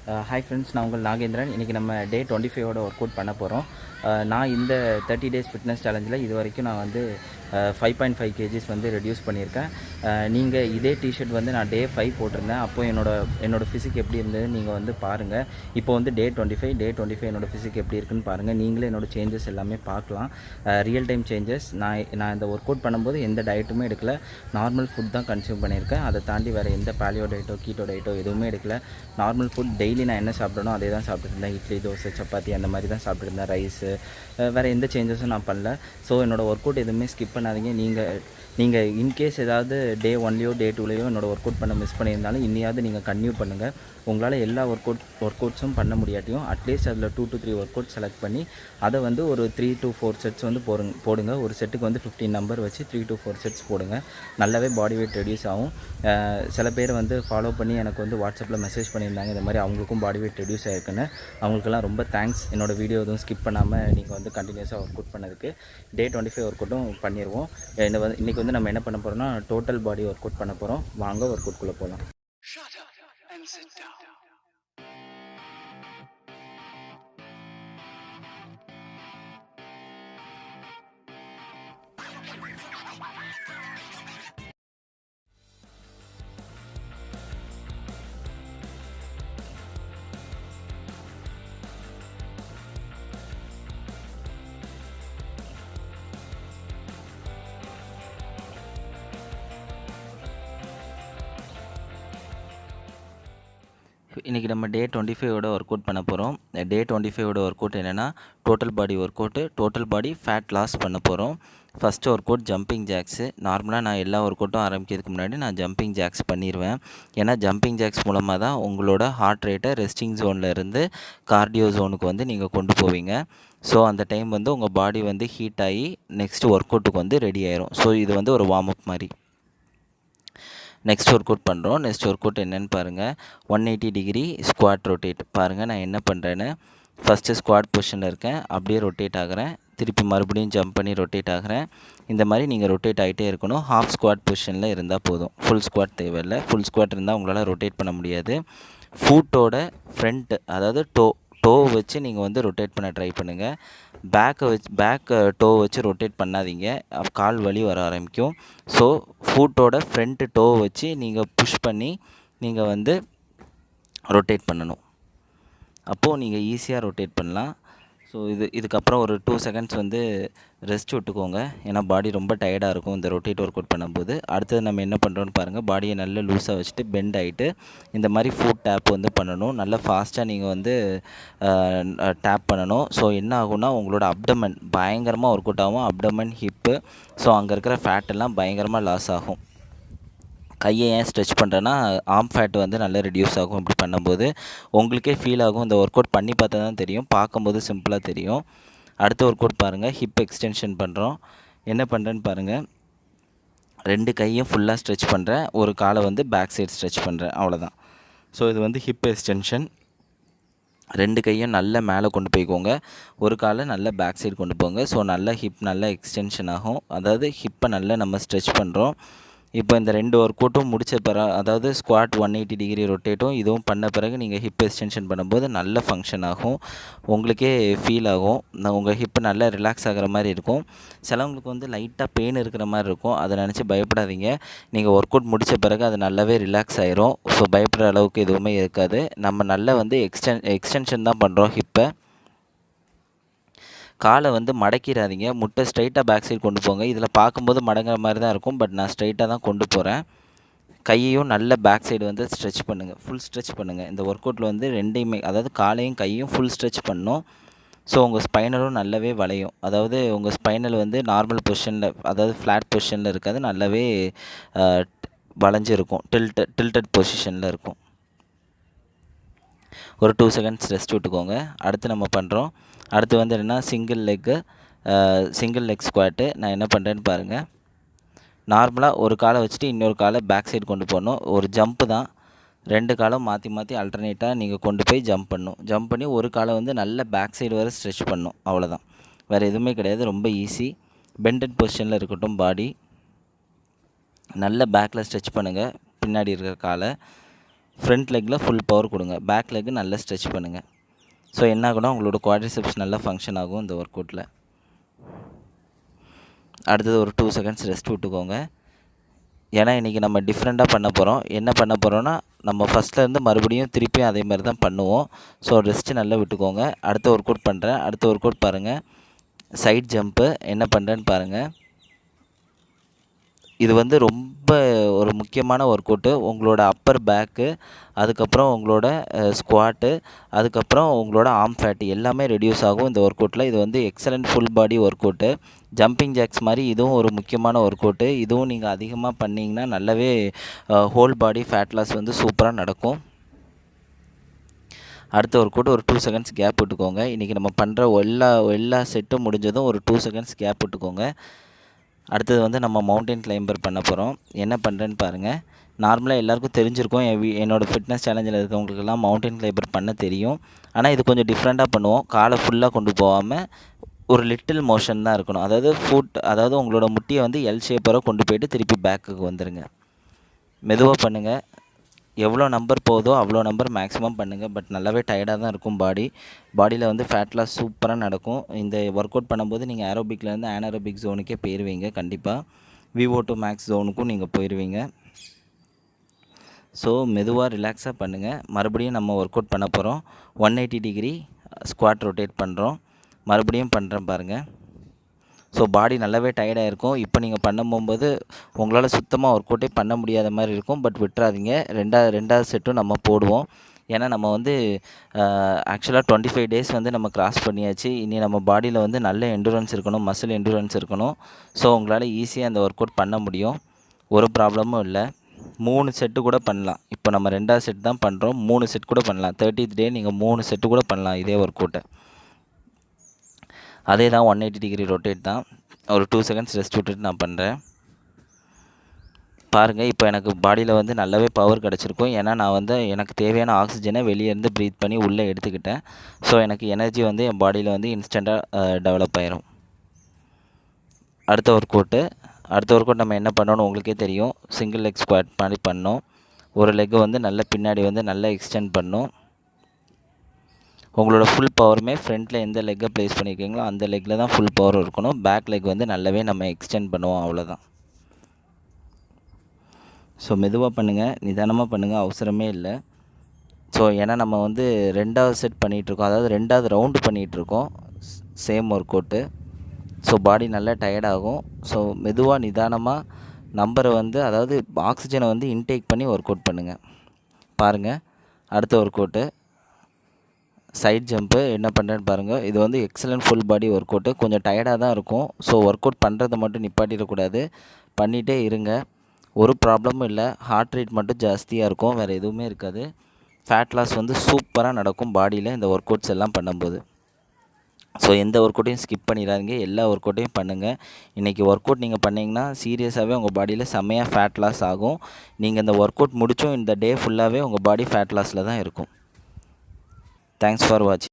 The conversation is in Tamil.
ஹாய் ஃப்ரெண்ட்ஸ், நான் உங்கள் நாகேந்திரன். இன்றைக்கி நம்ம டே 25ஓட ஒர்க் அவுட் பண்ண போகிறோம். நான் இந்த 30 டேஸ் ஃபிட்னஸ் சேலஞ்சில் இது வரைக்கும் நான் வந்து 5.5 கேஜிஸ் வந்து ரெடியூஸ் பண்ணியிருக்கேன். நீங்கள் இதே டிஷர்ட் வந்து நான் டே 5 போட்டிருந்தேன். அப்போது என்னோடய ஃபிசிக் எப்படி இருந்தது நீங்கள் வந்து பாருங்கள். இப்போ வந்து டே 25 என்னோடய ஃபிசிக் எப்படி இருக்குன்னு பாருங்கள். நீங்களே என்னோடய சேஞ்சஸ் எல்லாமே பார்க்கலாம். Real time changes. நான் இந்த ஒர்க் அவுட் பண்ணும்போது எந்த டயட்டுமே எடுக்கல. நார்மல் ஃபுட் தான் கன்சியூம் பண்ணியிருக்கேன். அதை தாண்டி வேறு எந்த பாலியோ டயட்டோ கீட்டோ டயட்டோ எதுவுமே எடுக்கல. நார்மல் ஃபுட் டெய்லி நான் என்ன சாப்பிட்றனோ அதே தான் சாப்பிட்டுட்டு இருந்தேன். இட்லி, தோசை, சப்பாத்தி அந்த மாதிரி தான் சாப்பிட்டுட்டு இருந்தேன். ரைஸு வேறு எந்த சேஞ்சஸும் நான் பண்ணல. ஸோ என்னோடய ஒர்க் அவுட் எதுவுமே ஸ்கிப் பண்ணாதீங்க. நீங்கள் இன்கேஸ் ஏதாவது டே 1லேயோ டே 2லேயோ என்னோடய ஒர்க் அவுட் பண்ண மிஸ் பண்ணியிருந்தாலும் இன்னையாவது நீங்கள் கன்டினியூ பண்ணுங்கள். உங்களால் எல்லா ஒர்க் அவுட்ஸும் பண்ண முடியாட்டியும் அட்லீஸ்ட் அதில் 2 to 3 ஒர்க் அவுட் செலக்ட் பண்ணி அதை வந்து ஒரு 3 to 4 செட்ஸ் வந்து போடுங்க. ஒரு செட்டுக்கு வந்து 15 நம்பர் வச்சு 3 to 4 செட்ஸ் போடுங்க. நல்லாவே பாடி வெயிட் ரெடியூஸ் ஆகும். சில பேர் வந்து ஃபாலோ பண்ணி எனக்கு வந்து வாட்ஸ்அப்பில் மெசேஜ் பண்ணியிருந்தாங்க, இந்த மாதிரி அவங்களுக்கும் பாடி வெயிட் ரெடியூஸ் ஆகிருக்குன்னு. அவங்களுக்கெல்லாம் ரொம்ப தேங்க்ஸ். என்னோடய வீடியோ எதுவும் ஸ்கிப் பண்ணாமல் நீங்கள் வந்து கண்டினியூஸாக ஒர்க் அவுட் பண்ணதுக்கு. டே 25 ஒர்க் அவுட்டும் பண்ணிடுவோம். இன்றைக்கி வந்து நம்ம என்ன பண்ண போகிறோம்னா டோட்டல் பாடி ஒர்க் அவுட் பண்ண போகிறோம். வாங்க ஒர்க் அவுட்குள்ளே போகலாம். இன்றைக்கி நம்ம டே 25ஓட ஒர்க் அவுட் பண்ண போகிறோம். டே 25ஓட ஒர்க் அவுட் என்னென்னா total body workout, total body fat loss பண்ண போகிறோம். First workout jumping jacks. நார்மலாக நான் எல்லா ஒர்க் அவுட்டும் ஆரம்பிக்கிறதுக்கு முன்னாடி நான் ஜம்பிங் ஜாக்ஸ் பண்ணிடுவேன். ஏன்னா ஜம்பிங் ஜாக்ஸ் மூலமாக தான் உங்களோட ஹார்ட் ரேட்டை ரெஸ்டிங் ஜோனில் இருந்து கார்டியோ ஜோனுக்கு வந்து நீங்கள் கொண்டு போவீங்க. ஸோ அந்த டைம் வந்து உங்கள் பாடி வந்து ஹீட் ஆகி நெக்ஸ்ட் ஒர்க் அவுட்டுக்கு வந்து ரெடி ஆயிரும். ஸோ இது வந்து ஒரு வார்ம் அப் மாதிரி. நெக்ஸ்ட் ஒர்க் அவுட் பண்ணுறோம். நெக்ஸ்ட் ஒர்க் அவுட் என்னென்னு பாருங்கள். 180 டிகிரி ஸ்குவாட் ரொட்டேட். பாருங்கள் நான் என்ன பண்ணுறேன்னு. ஃபஸ்ட்டு ஸ்குவாட் பொசிஷனில் இருக்கேன், அப்படியே ரொட்டேட் ஆகிறேன், திருப்பி மறுபடியும் ஜம்ப் பண்ணி ரொட்டேட் ஆகிறேன். இந்த மாதிரி நீங்கள் ரொட்டேட் ஆகிட்டே இருக்கணும். ஹாஃப் ஸ்குவாட் பொசிஷனில் இருந்தால் போதும், ஃபுல் ஸ்குவாட் தேவையில்லை. ஃபுல் ஸ்குவாட் இருந்தால் உங்களால் ரொட்டேட் பண்ண முடியாது. ஃபூட்டோட ஃப்ரண்ட்டு, அதாவது டோ வச்சு நீங்கள் வந்து ரொட்டேட் பண்ண ட்ரை பண்ணுங்கள். பேக் டோ வச்சு ரொட்டேட் பண்ணாதீங்க, கால் வலி வர ஆரம்பிக்கும். ஸோ ஃபூட்டோட ஃப்ரண்ட்டு டோ வச்சு நீங்கள் புஷ் பண்ணி நீங்கள் வந்து ரொட்டேட் பண்ணணும். அப்போது நீங்கள் ஈஸியாக ரொட்டேட் பண்ணலாம். ஸோ இதுக்கப்புறம் ஒரு 2 செகண்ட்ஸ் வந்து ரெஸ்ட் விட்டுக்கோங்க. ஏன்னா பாடி ரொம்ப டயர்டாக இருக்கும் இந்த ரொட்டேட் ஒர்க் அவுட் பண்ணும்போது. அடுத்தது நம்ம என்ன பண்ணுறோன்னு பாருங்கள். பாடியை நல்லா லூஸாக வச்சுட்டு பெண்ட் ஆகிட்டு இந்த மாதிரி ஃபுட் டேப் வந்து பண்ணணும். நல்லா ஃபாஸ்ட்டாக நீங்கள் வந்து டேப் பண்ணணும். ஸோ என்ன ஆகும்னா உங்களோட அப்டமன் பயங்கரமாக ஒர்க் அவுட் ஆகும். அப்டமன், ஹிப்பு, ஸோ அங்கே இருக்கிற ஃபேட்டெல்லாம் பயங்கரமாக லாஸ் ஆகும். கையை ஏன் ஸ்ட்ரெச் பண்ணுறேன்னா ஆர்ம் ஃபேட் வந்து நல்லா ரெடியூஸ் ஆகும். இப்படி பண்ணும்போது உங்களுக்கே ஃபீல் ஆகும். இந்த ஒர்க் அவுட் பண்ணி பார்த்தா தான் தெரியும், பார்க்கும்போது சிம்பிளாக தெரியும். அடுத்த ஒர்க் அவுட் பாருங்கள். ஹிப் எக்ஸ்டென்ஷன் பண்ணுறோம். என்ன பண்ணுறேன்னு பாருங்கள். 2 கையும் ஃபுல்லாக ஸ்ட்ரெச் பண்ணுறேன், ஒரு காலை வந்து பேக் சைடு ஸ்ட்ரெச் பண்ணுறேன், அவ்வளோதான். ஸோ இது வந்து ஹிப் எக்ஸ்டென்ஷன். 2 கையும் நல்லா மேலே கொண்டு போய்க்கோங்க, ஒரு காலை நல்லா பேக் சைடு கொண்டு போங்க. ஸோ நல்லா ஹிப் நல்லா எக்ஸ்டென்ஷன் ஆகும். அதாவது ஹிப்பை நல்லா நம்ம ஸ்ட்ரெச் பண்ணுறோம். இப்போ இந்த 2 ஒர்க் அவுட்டும் முடித்த பிறகு, அதாவது ஸ்குவாட் 180 டிகிரி ரொட்டேட்டும் இதுவும் பண்ண பிறகு நீங்கள் ஹிப் எக்ஸ்டென்ஷன் பண்ணும்போது நல்ல ஃபங்க்ஷன் ஆகும். உங்களுக்கே ஃபீல் ஆகும், உங்கள் ஹிப்பு நல்லா ரிலாக்ஸ் ஆகிற மாதிரி இருக்கும். சிலவங்களுக்கு வந்து லைட்டாக பெயின் இருக்கிற மாதிரி இருக்கும், அதை நினச்சி பயப்படாதீங்க. நீங்கள் ஒர்க் அவுட் முடித்த பிறகு அது நல்லாவே ரிலாக்ஸ் ஆயிரும். ஸோ பயப்படுற அளவுக்கு எதுவுமே இருக்காது. நம்ம நல்லா வந்து எக்ஸ்டென்ஷன் தான் பண்ணுறோம் ஹிப்பை. காலை வந்து மடக்கிடாதீங்க, முட்டை ஸ்ட்ரைட்டாக பேக் சைடு கொண்டு போங்க. இதில் பார்க்கும்போது மடங்குற மாதிரி தான் இருக்கும், பட் நான் ஸ்ட்ரைட்டாக தான் கொண்டு போகிறேன். கையையும் நல்ல பேக் சைடு வந்து ஸ்ட்ரெச் பண்ணுங்கள், ஃபுல் ஸ்ட்ரெச் பண்ணுங்கள். இந்த ஒர்க் அவுட்டில் வந்து ரெண்டையுமே, அதாவது காலையும் கையும் ஃபுல் ஸ்ட்ரெச் பண்ணணும். ஸோ உங்கள் ஸ்பைனலும் நல்லாவே வளையும். அதாவது உங்கள் ஸ்பைனல் வந்து நார்மல் பொசிஷனில், அதாவது ஃப்ளாட் பொசிஷனில் இருக்காது, நல்லாவே வளைஞ்சிருக்கும், டில்டட் பொசிஷனில் இருக்கும். ஒரு 2 செகண்ட்ஸ் ரெஸ்ட் விட்டுக்கோங்க. அடுத்து நம்ம பண்ணுறோம். அடுத்து வந்து என்னென்னா சிங்கிள் லெக் ஸ்குவாட்டு. நான் என்ன பண்ணுறேன்னு பாருங்கள். நார்மலாக ஒரு காலை வச்சுட்டு இன்னொரு காலை பேக் சைடு கொண்டு போகணும். ஒரு ஜம்ப்பு தான், 2 காலம் மாற்றி ஆல்டர்னேட்டாக நீங்கள் கொண்டு போய் ஜம்ப் பண்ணணும். ஜம்ப் பண்ணி ஒரு காலை வந்து நல்ல பேக் சைடு வரை ஸ்ட்ரெச் பண்ணணும், அவ்வளோதான். வேறு எதுவுமே கிடையாது, ரொம்ப ஈஸி. பெண்டட் பொசிஷனில் இருக்கட்டும் பாடி. நல்ல பேக்கில் ஸ்ட்ரெச் பண்ணுங்கள் பின்னாடி இருக்கிற காலை. ஃப்ரண்ட் லெக்கில் ஃபுல் பவர் கொடுங்க. பேக் லெக்கு நல்லா ஸ்ட்ரெச் பண்ணுங்கள். ஸோ என்ன ஆகுனா உங்களோட குவாட்ரிசெப்ஸ் நல்லா ஃபங்க்ஷன் ஆகும் இந்த ஒர்க் அவுட்டில். அடுத்தது ஒரு 2 செகண்ட்ஸ் ரெஸ்ட் விட்டுக்கோங்க. ஏன்னா இன்றைக்கி நம்ம டிஃப்ரெண்ட்டாக பண்ண போகிறோம். என்ன பண்ண போகிறோன்னா நம்ம ஃபஸ்ட்லேருந்து மறுபடியும் திருப்பியும் அதே மாதிரி தான் பண்ணுவோம். ஸோ ரெஸ்ட்டு நல்லா விட்டுக்கோங்க. அடுத்த ஒர்க் அவுட் பண்ணுறேன். அடுத்த ஒர்க் அவுட் பாருங்கள். சைட் ஜம்ப்பு என்ன பண்ணுறேன்னு பாருங்கள். இது வந்து ரொம்ப ஒரு முக்கியமான ஒர்க் அவுட்டு. உங்களோட அப்பர் பேக்கு, அதுக்கப்புறம் உங்களோட ஸ்குவாட்டு, அதுக்கப்புறம் உங்களோட ஆர்ம் ஃபேட் எல்லாமே ரெடியூஸ் ஆகும் இந்த ஒர்க் அவுட்டில். இது வந்து excellent full body workout. Jumping jacks மாதிரி இதுவும் ஒரு முக்கியமான ஒர்க் அவுட்டு. இதுவும் நீங்கள் அதிகமாக பண்ணிங்கன்னா நல்லாவே ஹோல் பாடி ஃபேட் லாஸ் வந்து சூப்பராக நடக்கும். அடுத்த ஒர்க் அவுட் ஒரு 2 செகண்ட்ஸ் கேப் விட்டுக்கோங்க. இன்றைக்கி நம்ம பண்ணுற எல்லா செட்டும் முடிஞ்சதும் ஒரு 2 செகண்ட்ஸ் கேப் விட்டுக்கோங்க. அடுத்தது வந்து நம்ம மவுண்டன் கிளைம்பர் பண்ண போகிறோம். என்ன பண்ணுறேன்னு பாருங்கள். நார்மலாக எல்லாருக்கும் தெரிஞ்சிருக்கும். என்னோடய ஃபிட்னஸ் சேலஞ்சில் இருக்கவங்களுக்கெல்லாம் மவுண்டன் கிளைம்பர் பண்ண தெரியும். ஆனால் இது கொஞ்சம் டிஃப்ரெண்ட்டாக பண்ணுவோம். காலை ஃபுல்லாக கொண்டு போகாமல் ஒரு லிட்டில் மோஷன் தான் இருக்கணும். அதாவது உங்களோட முட்டியை வந்து எல் ஷேப்பராக கொண்டு போயிட்டு திருப்பி பேக்குக்கு வந்துடுங்க. மெதுவாக பண்ணுங்கள். எவ்வளோ நம்பர் போதோ அவ்வளோ நம்பர் மேக்ஸிமம் பண்ணுங்கள். பட் நல்லாவே டயர்டாக தான் இருக்கும் பாடியில் வந்து ஃபேட் லாஸ் சூப்பராக நடக்கும். இந்த ஒர்க் அவுட் பண்ணும்போது நீங்கள் ஏரோபிக்லேருந்து ஆனரோபிக் ஜோனுக்கே போயிடுவீங்க. கண்டிப்பாக VO2 மேக்ஸ் ஜோனுக்கும் நீங்கள் போயிடுவீங்க. ஸோ மெதுவாக ரிலாக்ஸாக பண்ணுங்கள். மறுபடியும் நம்ம ஒர்க் அவுட் பண்ண போகிறோம். 180 டிகிரி ஸ்குவாட் ரொட்டேட் பண்ணுறோம். மறுபடியும் பண்ணுறேன் பாருங்கள். ஸோ பாடி நல்லாவே டயர்டாக இருக்கும். இப்போ நீங்கள் பண்ணும்போது உங்களால் சுத்தமாக ஒர்க் அவுட்டே பண்ண முடியாத மாதிரி இருக்கும். பட் விட்டுறாதீங்க. ரெண்டாவது செட்டும் நம்ம போடுவோம். ஏன்னா நம்ம வந்து ஆக்சுவலாக 25 டேஸ் வந்து நம்ம கிராஸ் பண்ணியாச்சு. இனி நம்ம பாடியில் வந்து நல்ல எண்டுரன்ஸ் இருக்கணும், மசில் எண்டுரன்ஸ் இருக்கணும். ஸோ உங்களால் ஈஸியாக அந்த ஒர்க் அவுட் பண்ண முடியும். ஒரு ப்ராப்ளமும் இல்லை. 3 செட்டு கூட பண்ணலாம். இப்போ நம்ம 2வது செட் தான் பண்ணுறோம். 3 செட் கூட பண்ணலாம். 30th டே நீங்கள் 3 செட்டு கூட பண்ணலாம் இதே ஒர்க் அவுட்டை. அதே தான் 180 டிகிரி ரொட்டேட் தான். ஒரு 2 செகண்ட்ஸ் ரெஸ்ட் விட்டுட்டு நான் பண்ணுறேன். பாருங்கள், இப்போ எனக்கு பாடியில் வந்து நல்லாவே பவர் கிடச்சிருக்கும். ஏன்னா நான் வந்து எனக்கு தேவையான ஆக்சிஜனை வெளியேருந்து ப்ரீத் பண்ணி உள்ளே எடுத்துக்கிட்டேன். ஸோ எனக்கு எனர்ஜி வந்து என் பாடியில் வந்து இன்ஸ்டண்ட்டாக டெவலப் ஆயிரும். அடுத்த ஒர்க் அவுட் நம்ம என்ன பண்ணோன்னு உங்களுக்கே தெரியும். சிங்கிள் லெக் ஸ்குவாட் மாதிரி பண்ணோம். ஒரு லெக்கு வந்து நல்ல பின்னாடி வந்து நல்லா எக்ஸ்டெண்ட் பண்ணோம். உங்களோட ஃபுல் பவருமே ஃப்ரண்ட்டில் எந்த லெக்கை ப்ளேஸ் பண்ணியிருக்கீங்களோ அந்த லெக்கில் தான் ஃபுல் பவர் இருக்கணும். பேக் லெக் வந்து நல்லாவே நம்ம எக்ஸ்டெண்ட் பண்ணுவோம், அவ்வளோதான். ஸோ மெதுவாக பண்ணுங்கள், நிதானமாக பண்ணுங்கள், அவசரமே இல்லை. ஸோ ஏன்னா நம்ம வந்து 2வது செட் பண்ணிகிட்ருக்கோம், அதாவது 2வது ரவுண்டு பண்ணிகிட்ருக்கோம் same work out. So body நல்லா டயர்டாகும். ஸோ மெதுவாக நிதானமாக நம்பரை வந்து அதாவது ஆக்சிஜனை வந்து இன்டேக் பண்ணி ஒர்க் அவுட் பண்ணுங்கள். பாருங்கள், அடுத்த ஒர்க் அவுட்டு சைட் ஜம்ப்பு என்ன பண்ணுறேன்னு பாருங்கள். இது வந்து excellent full body work out. கொஞ்சம் டயர்டாக தான் இருக்கும். ஸோ ஒர்க் அவுட் பண்ணுறதை மட்டும் நிப்பாட்டிடக்கூடாது, பண்ணிகிட்டே இருங்க. ஒரு ப்ராப்ளமும் இல்லை. ஹார்ட் ரேட் மட்டும் ஜாஸ்தியாக இருக்கும், வேறு எதுவுமே இருக்காது. ஃபேட் லாஸ் வந்து சூப்பராக நடக்கும் பாடியில் இந்த ஒர்க் அவுட்ஸ் எல்லாம் பண்ணும்போது. ஸோ எந்த ஒர்க் அவுட்டையும் ஸ்கிப் பண்ணிடாதீங்க, எல்லா ஒர்க் அவுட்டையும் பண்ணுங்கள். இன்றைக்கி ஒர்க் அவுட் நீங்கள் பண்ணிங்கன்னா சீரியஸாகவே உங்கள் பாடியில் செம்மையாக ஃபேட் லாஸ் ஆகும். நீங்கள் இந்த ஒர்க் அவுட் முடிச்சும் இந்த டே ஃபுல்லாகவே உங்கள் பாடி ஃபேட் லாஸில் தான் இருக்கும். தேங்க்ஸ் ஃபார் வாட்சிங்.